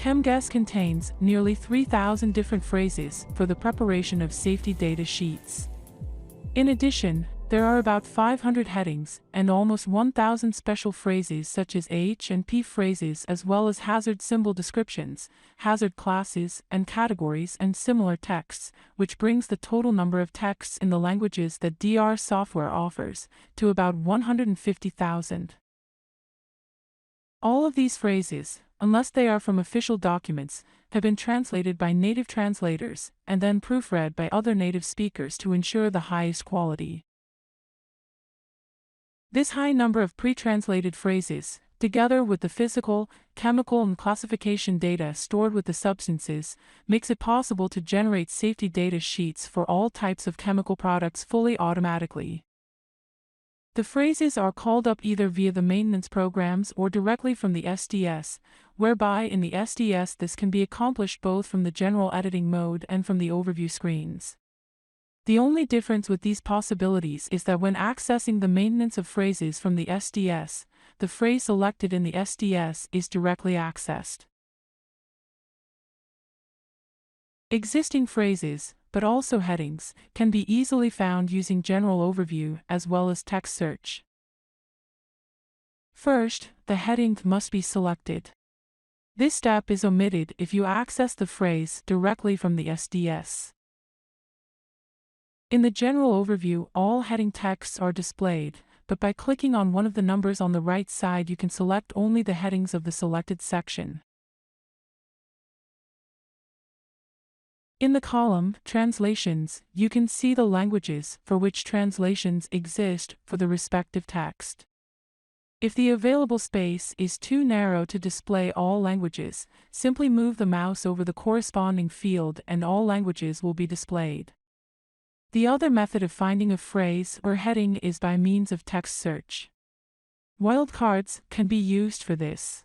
ChemGes contains nearly 3,000 different phrases for the preparation of safety data sheets. In addition, there are about 500 headings and almost 1,000 special phrases such as H and P phrases, as well as hazard symbol descriptions, hazard classes and categories, and similar texts, which brings the total number of texts in the languages that DR software offers to about 150,000. All of these phrases, unless they are from official documents, have been translated by native translators and then proofread by other native speakers to ensure the highest quality. This high number of pre-translated phrases, together with the physical, chemical, and classification data stored with the substances, makes it possible to generate safety data sheets for all types of chemical products fully automatically. The phrases are called up either via the maintenance programs or directly from the SDS, whereby in the SDS this can be accomplished both from the general editing mode and from the overview screens. The only difference with these possibilities is that when accessing the maintenance of phrases from the SDS, the phrase selected in the SDS is directly accessed. Existing phrases, but also headings, can be easily found using General Overview as well as text search. First, the heading must be selected. This step is omitted if you access the phrase directly from the SDS. In the General Overview, all heading texts are displayed, but by clicking on one of the numbers on the right side you can select only the headings of the selected section. In the column Translations, you can see the languages for which translations exist for the respective text. If the available space is too narrow to display all languages, simply move the mouse over the corresponding field and all languages will be displayed. The other method of finding a phrase or heading is by means of text search. Wildcards can be used for this.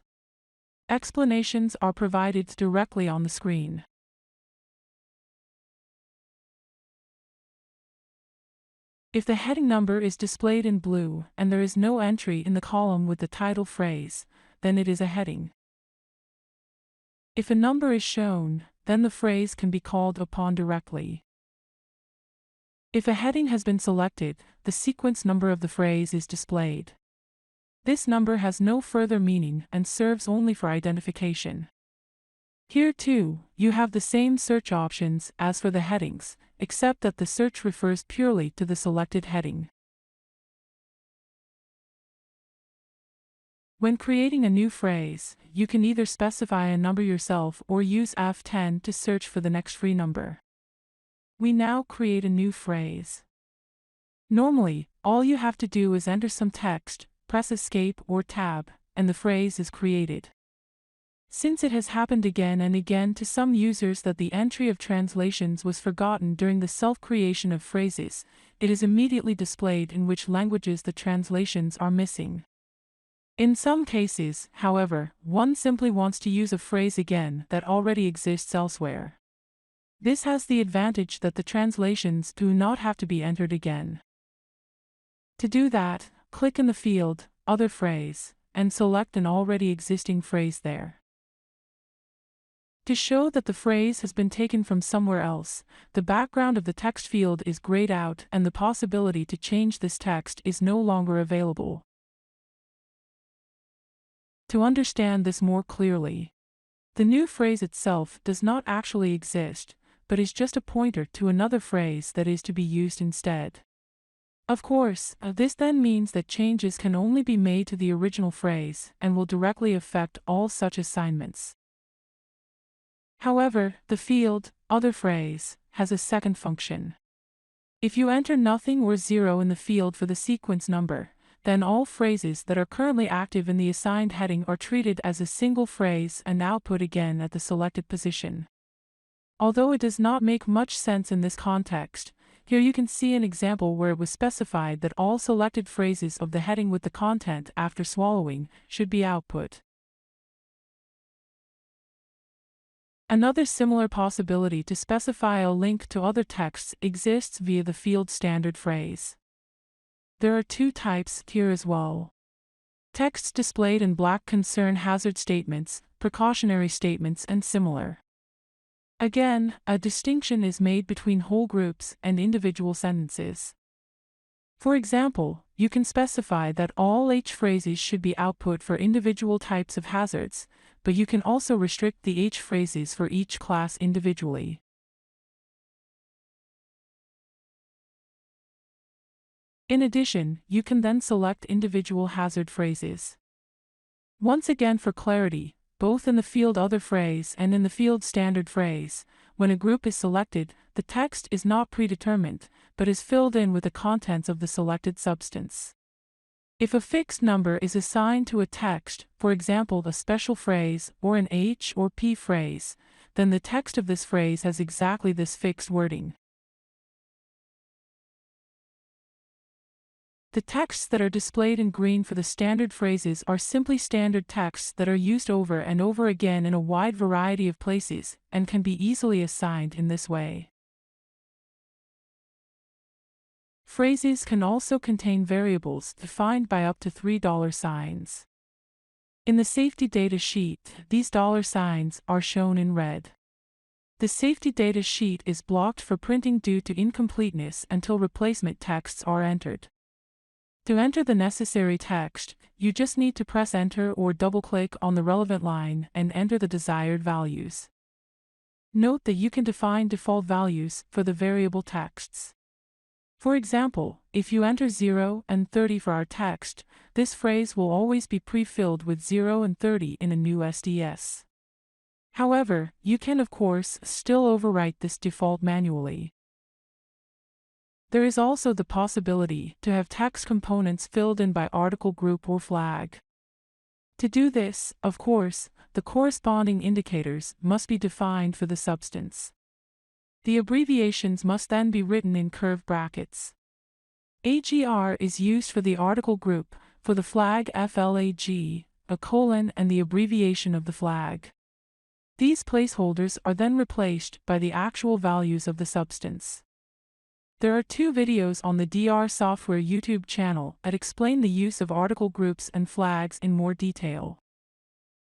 Explanations are provided directly on the screen. If the heading number is displayed in blue and there is no entry in the column with the title phrase, then it is a heading. If a number is shown, then the phrase can be called upon directly. If a heading has been selected, the sequence number of the phrase is displayed. This number has no further meaning and serves only for identification. Here too, you have the same search options as for the headings, except that the search refers purely to the selected heading. When creating a new phrase, you can either specify a number yourself or use F10 to search for the next free number. We now create a new phrase. Normally, all you have to do is enter some text, press Escape or Tab, and the phrase is created. Since it has happened again and again to some users that the entry of translations was forgotten during the self-creation of phrases, it is immediately displayed in which languages the translations are missing. In some cases, however, one simply wants to use a phrase again that already exists elsewhere. This has the advantage that the translations do not have to be entered again. To do that, click in the field, Other Phrase, and select an already existing phrase there. To show that the phrase has been taken from somewhere else, the background of the text field is grayed out and the possibility to change this text is no longer available. To understand this more clearly, the new phrase itself does not actually exist, but is just a pointer to another phrase that is to be used instead. Of course, this then means that changes can only be made to the original phrase and will directly affect all such assignments. However, the field, Other Phrase, has a second function. If you enter nothing or 0 in the field for the sequence number, then all phrases that are currently active in the assigned heading are treated as a single phrase and output again at the selected position. Although it does not make much sense in this context, here you can see an example where it was specified that all selected phrases of the heading with the content after swallowing should be output. Another similar possibility to specify a link to other texts exists via the field standard phrase. There are two types here as well. Texts displayed in black concern hazard statements, precautionary statements, and similar. Again, a distinction is made between whole groups and individual sentences. For example, you can specify that all H phrases should be output for individual types of hazards, but you can also restrict the H phrases for each class individually. In addition, you can then select individual hazard phrases. Once again, for clarity, both in the field Other phrase and in the field Standard phrase, when a group is selected, the text is not predetermined, but is filled in with the contents of the selected substance. If a fixed number is assigned to a text, for example a special phrase or an H or P phrase, then the text of this phrase has exactly this fixed wording. The texts that are displayed in green for the standard phrases are simply standard texts that are used over and over again in a wide variety of places, and can be easily assigned in this way. Phrases can also contain variables defined by up to $3 In the safety data sheet, these $signs are shown in red. The safety data sheet is blocked for printing due to incompleteness until replacement texts are entered. To enter the necessary text, you just need to press Enter or double-click on the relevant line and enter the desired values. Note that you can define default values for the variable texts. For example, if you enter 0 and 30 for our text, this phrase will always be pre-filled with 0 and 30 in a new SDS. However, you can of course still overwrite this default manually. There is also the possibility to have text components filled in by article group or flag. To do this, of course, the corresponding indicators must be defined for the substance. The abbreviations must then be written in curved brackets. AGR is used for the article group, for the flag FLAG, a colon and the abbreviation of the flag. These placeholders are then replaced by the actual values of the substance. There are 2 videos on the DR Software YouTube channel that explain the use of article groups and flags in more detail.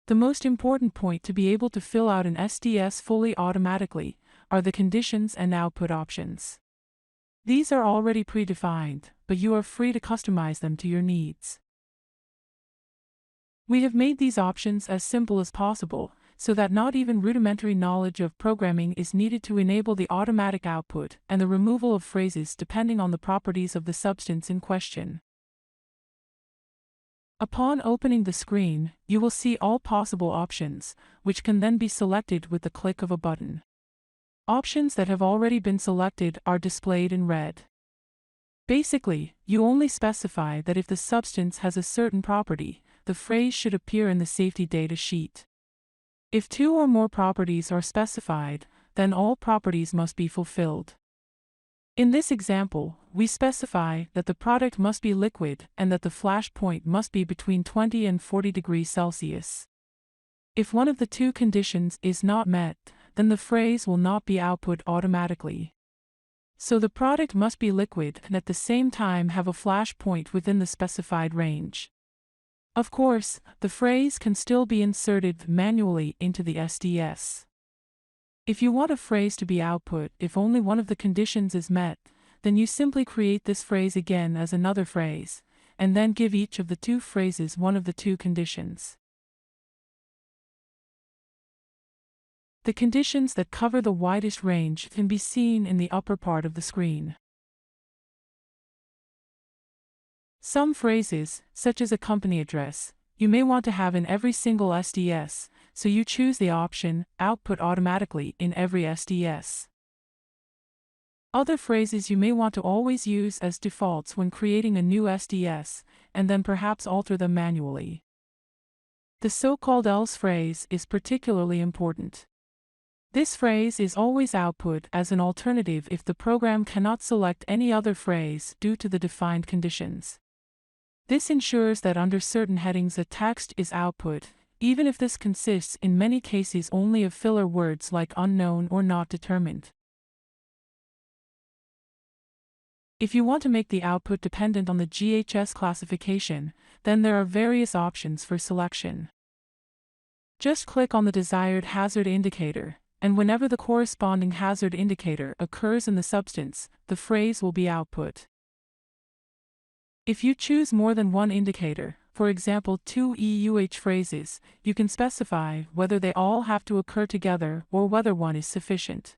The most important point to be able to fill out an SDS fully automatically are the conditions and output options. These are already predefined, but you are free to customize them to your needs. We have made these options as simple as possible, so that not even rudimentary knowledge of programming is needed to enable the automatic output and the removal of phrases depending on the properties of the substance in question. Upon opening the screen, you will see all possible options, which can then be selected with the click of a button. Options that have already been selected are displayed in red. Basically, you only specify that if the substance has a certain property, the phrase should appear in the safety data sheet. If 2 or more properties are specified, then all properties must be fulfilled. In this example, we specify that the product must be liquid and that the flash point must be between 20 and 40 degrees Celsius. If one of the 2 conditions is not met, then the phrase will not be output automatically. So the product must be liquid and at the same time have a flash point within the specified range. Of course, the phrase can still be inserted manually into the SDS. If you want a phrase to be output if only one of the conditions is met, then you simply create this phrase again as another phrase, and then give each of the 2 phrases one of the 2 conditions. The conditions that cover the widest range can be seen in the upper part of the screen. Some phrases, such as a company address, you may want to have in every single SDS, so you choose the option Output Automatically in every SDS. Other phrases you may want to always use as defaults when creating a new SDS, and then perhaps alter them manually. The so-called else phrase is particularly important. This phrase is always output as an alternative if the program cannot select any other phrase due to the defined conditions. This ensures that under certain headings a text is output, even if this consists in many cases only of filler words like unknown or not determined. If you want to make the output dependent on the GHS classification, then there are various options for selection. Just click on the desired hazard indicator, and whenever the corresponding hazard indicator occurs in the substance, the phrase will be output. If you choose more than one indicator, for example 2 EUH phrases, you can specify whether they all have to occur together or whether one is sufficient.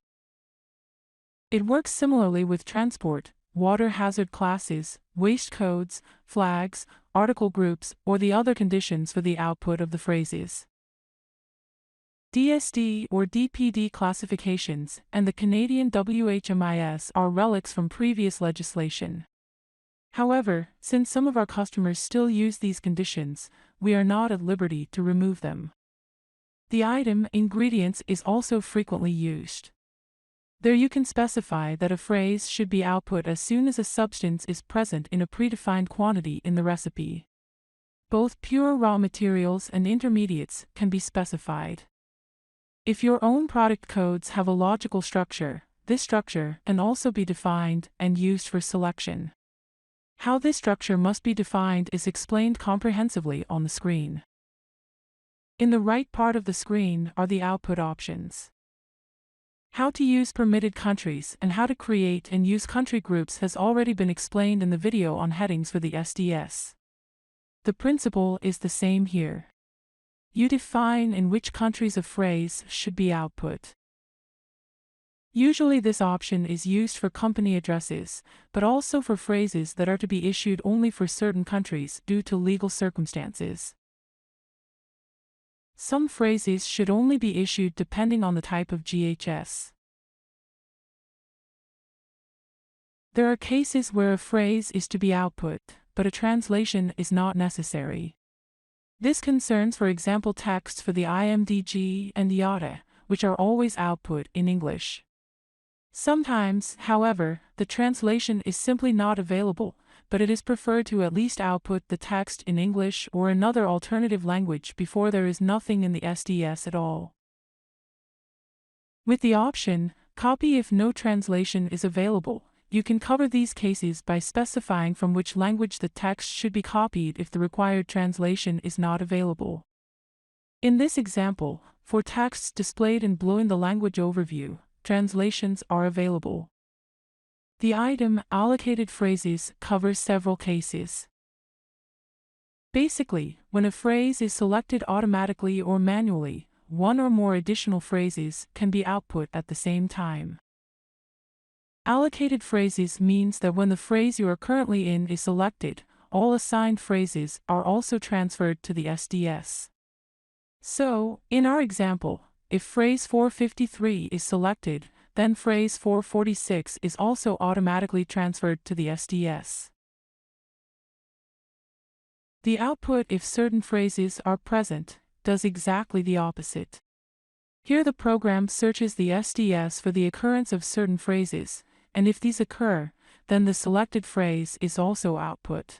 It works similarly with transport, water hazard classes, waste codes, flags, article groups, or the other conditions for the output of the phrases. DSD or DPD classifications and the Canadian WHMIS are relics from previous legislation. However, since some of our customers still use these conditions, we are not at liberty to remove them. The item ingredients is also frequently used. There you can specify that a phrase should be output as soon as a substance is present in a predefined quantity in the recipe. Both pure raw materials and intermediates can be specified. If your own product codes have a logical structure, this structure can also be defined and used for selection. How this structure must be defined is explained comprehensively on the screen. In the right part of the screen are the output options. How to use permitted countries and how to create and use country groups has already been explained in the video on headings for the SDS. The principle is the same here. You define in which countries a phrase should be output. Usually this option is used for company addresses, but also for phrases that are to be issued only for certain countries due to legal circumstances. Some phrases should only be issued depending on the type of GHS. There are cases where a phrase is to be output, but a translation is not necessary. This concerns, for example, texts for the IMDG and IATA, which are always output in English. Sometimes, however, the translation is simply not available, but it is preferred to at least output the text in English or another alternative language before there is nothing in the SDS at all. With the option, copy if no translation is available, you can cover these cases by specifying from which language the text should be copied if the required translation is not available. In this example, for texts displayed in blue in the language overview, translations are available. The item allocated phrases covers several cases. Basically, when a phrase is selected automatically or manually, one or more additional phrases can be output at the same time. Allocated phrases means that when the phrase you are currently in is selected, all assigned phrases are also transferred to the SDS. So, in our example, if phrase 453 is selected, then phrase 446 is also automatically transferred to the SDS. The output, if certain phrases are present, does exactly the opposite. Here the program searches the SDS for the occurrence of certain phrases, and if these occur, then the selected phrase is also output.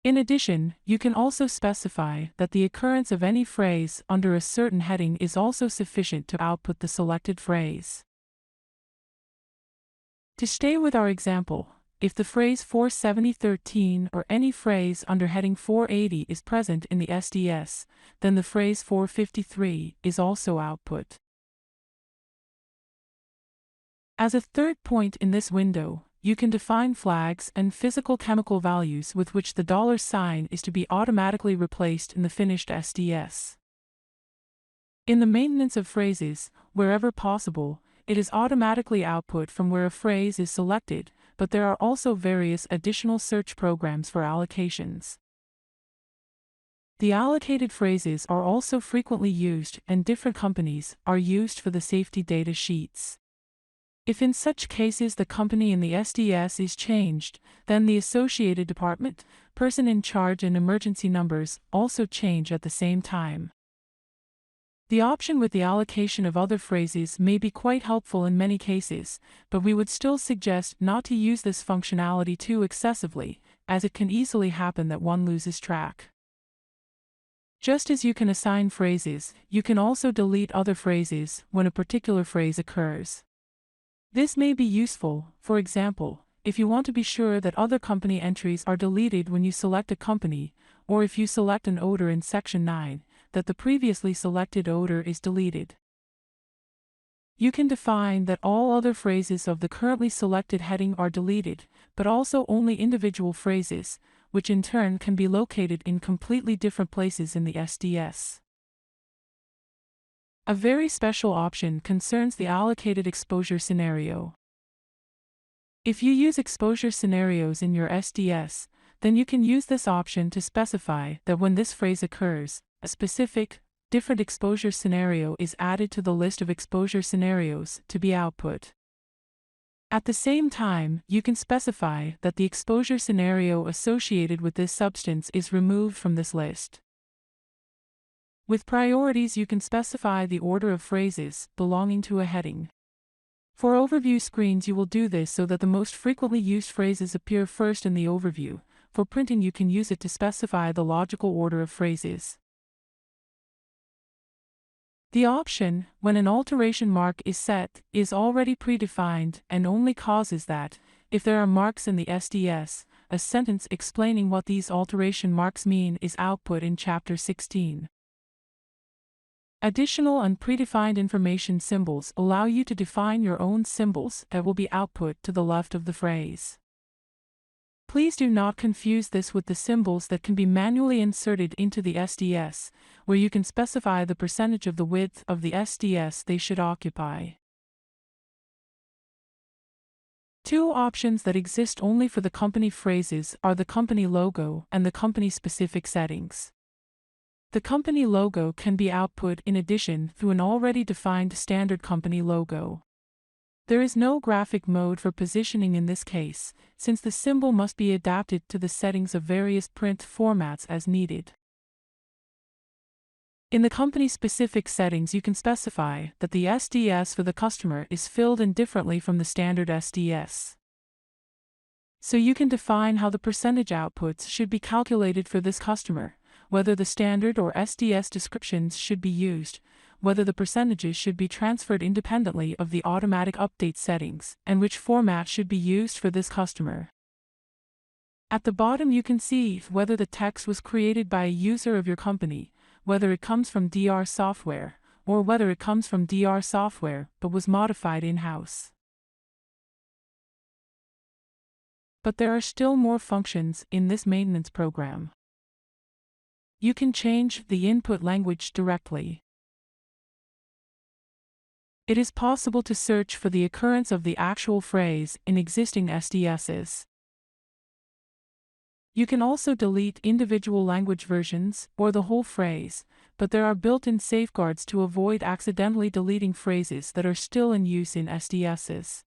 In addition, you can also specify that the occurrence of any phrase under a certain heading is also sufficient to output the selected phrase. To stay with our example, if the phrase 47013 or any phrase under heading 480 is present in the SDS, then the phrase 453 is also output. As a third point in this window, you can define flags and physical chemical values with which the $sign is to be automatically replaced in the finished SDS. In the maintenance of phrases, wherever possible, it is automatically output from where a phrase is selected, but there are also various additional search programs for allocations. The allocated phrases are also frequently used, and different companies are used for the safety data sheets. If in such cases the company in the SDS is changed, then the associated department, person in charge and emergency numbers also change at the same time. The option with the allocation of other phrases may be quite helpful in many cases, but we would still suggest not to use this functionality too excessively, as it can easily happen that one loses track. Just as you can assign phrases, you can also delete other phrases when a particular phrase occurs. This may be useful, for example, if you want to be sure that other company entries are deleted when you select a company, or if you select an odor in Section 9, that the previously selected odor is deleted. You can define that all other phrases of the currently selected heading are deleted, but also only individual phrases, which in turn can be located in completely different places in the SDS. A very special option concerns the allocated exposure scenario. If you use exposure scenarios in your SDS, then you can use this option to specify that when this phrase occurs, a specific, different exposure scenario is added to the list of exposure scenarios to be output. At the same time, you can specify that the exposure scenario associated with this substance is removed from this list. With priorities, you can specify the order of phrases belonging to a heading. For overview screens, you will do this so that the most frequently used phrases appear first in the overview. For printing, you can use it to specify the logical order of phrases. The option, when an alteration mark is set, is already predefined and only causes that, if there are marks in the SDS, a sentence explaining what these alteration marks mean is output in Chapter 16. Additional and predefined information symbols allow you to define your own symbols that will be output to the left of the phrase. Please do not confuse this with the symbols that can be manually inserted into the SDS, where you can specify the percentage of the width of the SDS they should occupy. Two options that exist only for the company phrases are the company logo and the company-specific settings. The company logo can be output in addition through an already defined standard company logo. There is no graphic mode for positioning in this case, since the symbol must be adapted to the settings of various print formats as needed. In the company-specific settings, you can specify that the SDS for the customer is filled in differently from the standard SDS. So you can define how the percentage outputs should be calculated for this customer, whether the standard or SDS descriptions should be used, whether the percentages should be transferred independently of the automatic update settings, and which format should be used for this customer. At the bottom, you can see whether the text was created by a user of your company, whether it comes from DR software, or whether it comes from DR software but was modified in-house. But there are still more functions in this maintenance program. You can change the input language directly. It is possible to search for the occurrence of the actual phrase in existing SDSs. You can also delete individual language versions or the whole phrase, but there are built-in safeguards to avoid accidentally deleting phrases that are still in use in SDSs.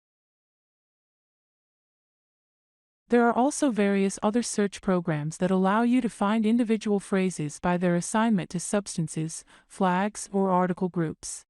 There are also various other search programs that allow you to find individual phrases by their assignment to substances, flags, or article groups.